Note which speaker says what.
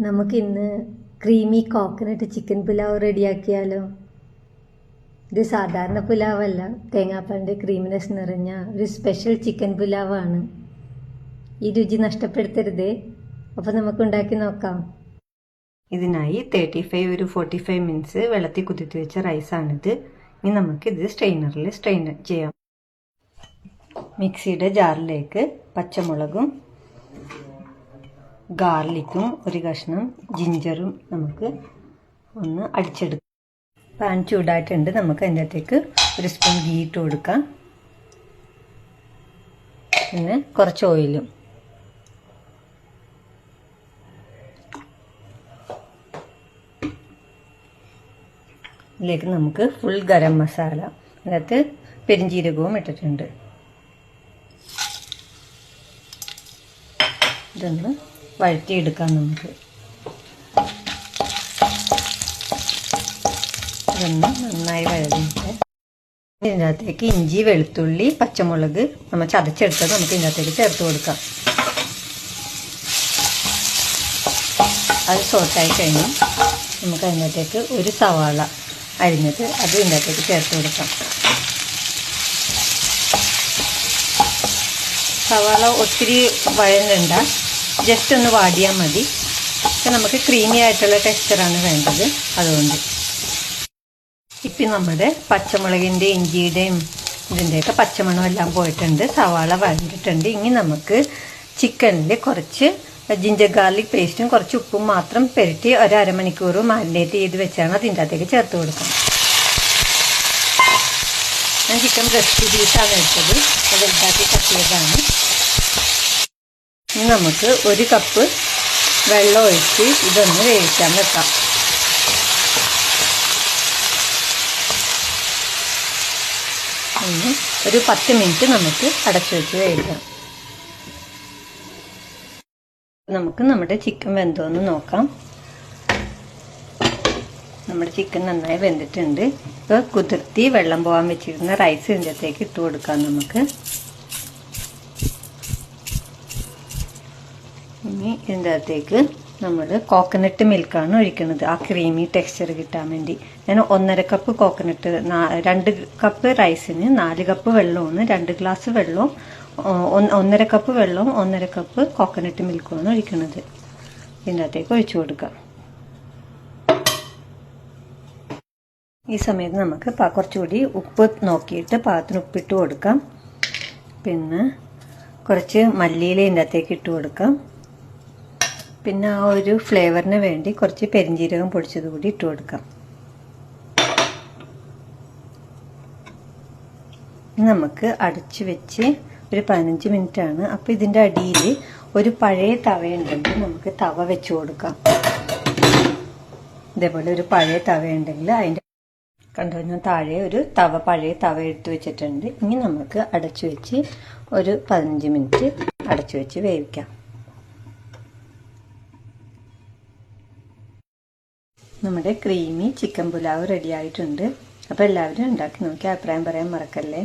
Speaker 1: നമുക്കിന്ന് creamy coconut chicken pulao റെഡിയാക്കിയാലോ? ഇത് സാധാരണ പുലാവല്ല, തേങ്ങാപ്പാലിൻ്റെ ക്രീമിനെസ് നിറഞ്ഞ ഒരു സ്പെഷ്യൽ ചിക്കൻ പുലാവാണ്. ഈ രുചി നഷ്ടപ്പെടുത്തരുതേ. അപ്പോൾ നമുക്ക് ഉണ്ടാക്കി നോക്കാം.
Speaker 2: ഇതിനായി 45 മിനിറ്റ്സ് വെള്ളത്തിൽ കുതിർത്തി വെച്ച റൈസാണിത്. ഇനി നമുക്കിത് സ്ട്രെയിനറിൽ സ്ട്രെയിൻ ചെയ്യാം. മിക്സിയുടെ ജാറിലേക്ക് പച്ചമുളകും ഗാർലിക്കും ഒരു കഷ്ണം ജിഞ്ചറും നമുക്ക് ഒന്ന് അടിച്ചെടുക്കാം. പാൻ ചൂടായിട്ടുണ്ട്. നമുക്ക് അതിൻ്റെ അകത്തേക്ക് ഒരു സ്പൂൺ ഗീ ഇട്ട് കൊടുക്കാം. പിന്നെ കുറച്ച് ഓയിലും. ഇതിലേക്ക് നമുക്ക് ഫുൾ ഗരം മസാല, അതിനകത്ത് പെരിഞ്ജീരകവും ഇട്ടിട്ടുണ്ട്. ഇതൊന്ന് വഴറ്റിയെടുക്കാം. നമുക്ക് ഇതൊന്ന് നന്നായി വഴറ്റിയിട്ട് ഇതിൻ്റെ അകത്തേക്ക് ഇഞ്ചി, വെളുത്തുള്ളി, പച്ചമുളക് നമ്മൾ ചതച്ചെടുത്തത് നമുക്ക് ഇതിൻ്റെ അകത്തേക്ക് ചേർത്ത് കൊടുക്കാം. അത് സോട്ടായി കഴിഞ്ഞ് നമുക്ക് അതിനകത്തേക്ക് ഒരു സവാള അരിഞ്ഞത് അത് ഇതിൻ്റെ അകത്തേക്ക് ചേർത്ത് കൊടുക്കാം. സവാള ഒത്തിരി വഴങ്ങണ്ട, ജസ്റ്റ് ഒന്ന് വാടിയാൽ മതി. പക്ഷെ നമുക്ക് ക്രീമി ആയിട്ടുള്ള ടെക്സ്ചറാണ് വേണ്ടത്. അതുകൊണ്ട് ഇപ്പം നമ്മുടെ പച്ചമുളകിൻ്റെ, ഇഞ്ചിയുടെയും ഇതിൻ്റെയൊക്കെ പച്ചമണം എല്ലാം പോയിട്ടുണ്ട്. സവാള വഴണ്ടിട്ടുണ്ട്. ഇനി നമുക്ക് ചിക്കനിൽ കുറച്ച് ജിഞ്ചർ ഗാർലിക് പേസ്റ്റും കുറച്ച് ഉപ്പും മാത്രം പെരട്ടി ഒരു അരമണിക്കൂർ മാരിനേറ്റ് ചെയ്ത് വെച്ചാണ് അതിൻ്റെ അകത്തേക്ക് ചേർത്ത് കൊടുക്കാം. ഞാൻ ചിക്കൻ ബ്രസ്റ്റ് പീസാണ് എടുത്തത്, അത് വലുതാക്കി കട്ട് ചെയ്തതാണ്. ഇനി നമുക്ക് ഒരു കപ്പ് വെള്ളം ഒഴിച്ച് ഇതൊന്ന് വേവിക്കാൻ വെക്കാം. ഒരു 10 മിനിറ്റ് നമുക്ക് അടച്ചു വെച്ച് വേവിക്കാം. നമുക്ക് നമ്മുടെ ചിക്കൻ വെന്തോന്ന് നോക്കാം. നമ്മുടെ ചിക്കൻ നന്നായി വെന്തിട്ടുണ്ട്. ഇപ്പോൾ കുതിർത്തി വെള്ളം പോകാൻ വെച്ചിരുന്ന റൈസ് ഇതിൻ്റെ അകത്തേക്ക് ഇട്ട് കൊടുക്കാം. നമുക്ക് ഇനി ഇതിൻ്റെ അകത്തേക്ക് നമ്മൾ കോക്കനട്ട് മിൽക്കാണ് ഒഴിക്കുന്നത്, ആ ക്രീമി ടെക്സ്ചർ കിട്ടാൻ വേണ്ടി. ഞാൻ 1.5 കപ്പ് കോക്കനട്ട്, 2 കപ്പ് റൈസിന് 4 കപ്പ് വെള്ളമാണ്, 2 ഗ്ലാസ് വെള്ളവും 1.5 കപ്പ് വെള്ളവും 1.5 കപ്പ് കോക്കനട്ട് മിൽക്കുമാണ് ഒഴിക്കുന്നത്. ഇതിൻ്റെ അകത്തേക്ക് ഒഴിച്ചു കൊടുക്കാം. ഈ സമയത്ത് നമുക്ക് കുറച്ചുകൂടി ഉപ്പ് നോക്കിയിട്ട് പാകത്തിന് ഉപ്പിട്ട് കൊടുക്കാം. പിന്നെ കുറച്ച് മല്ലിയില ഇതിൻ്റെ അകത്തേക്ക് ഇട്ട് കൊടുക്കാം. പിന്നെ ആ ഒരു ഫ്ലേവറിന് വേണ്ടി കുറച്ച് പെരിഞ്ജീരകം പൊടിച്ചത് കൂടി ഇട്ട് കൊടുക്കാം. നമുക്ക് അടച്ചു വെച്ച് ഒരു 15 മിനിറ്റ് ആണ്. അപ്പോൾ ഇതിൻ്റെ അടിയിൽ ഒരു പഴയ തവയുണ്ടെങ്കിൽ നമുക്ക് തവ വെച്ച് കൊടുക്കാം. ഇതേപോലെ ഒരു പഴയ തവയുണ്ടെങ്കിൽ അതിൻ്റെ കണ്ടോ, ഞാൻ താഴെ ഒരു പഴയ തവ എടുത്ത് വെച്ചിട്ടുണ്ട്. ഇനി നമുക്ക് അടച്ചു വെച്ച് ഒരു 15 മിനിറ്റ് അടച്ചു വെച്ച് വേവിക്കാം. നമ്മുടെ ക്രീമി ചിക്കൻ പുലാവ് റെഡി ആയിട്ടുണ്ട്. അപ്പോൾ എല്ലാവരും ഉണ്ടാക്കി നോക്കി അഭിപ്രായം പറയാൻ മറക്കല്ലേ.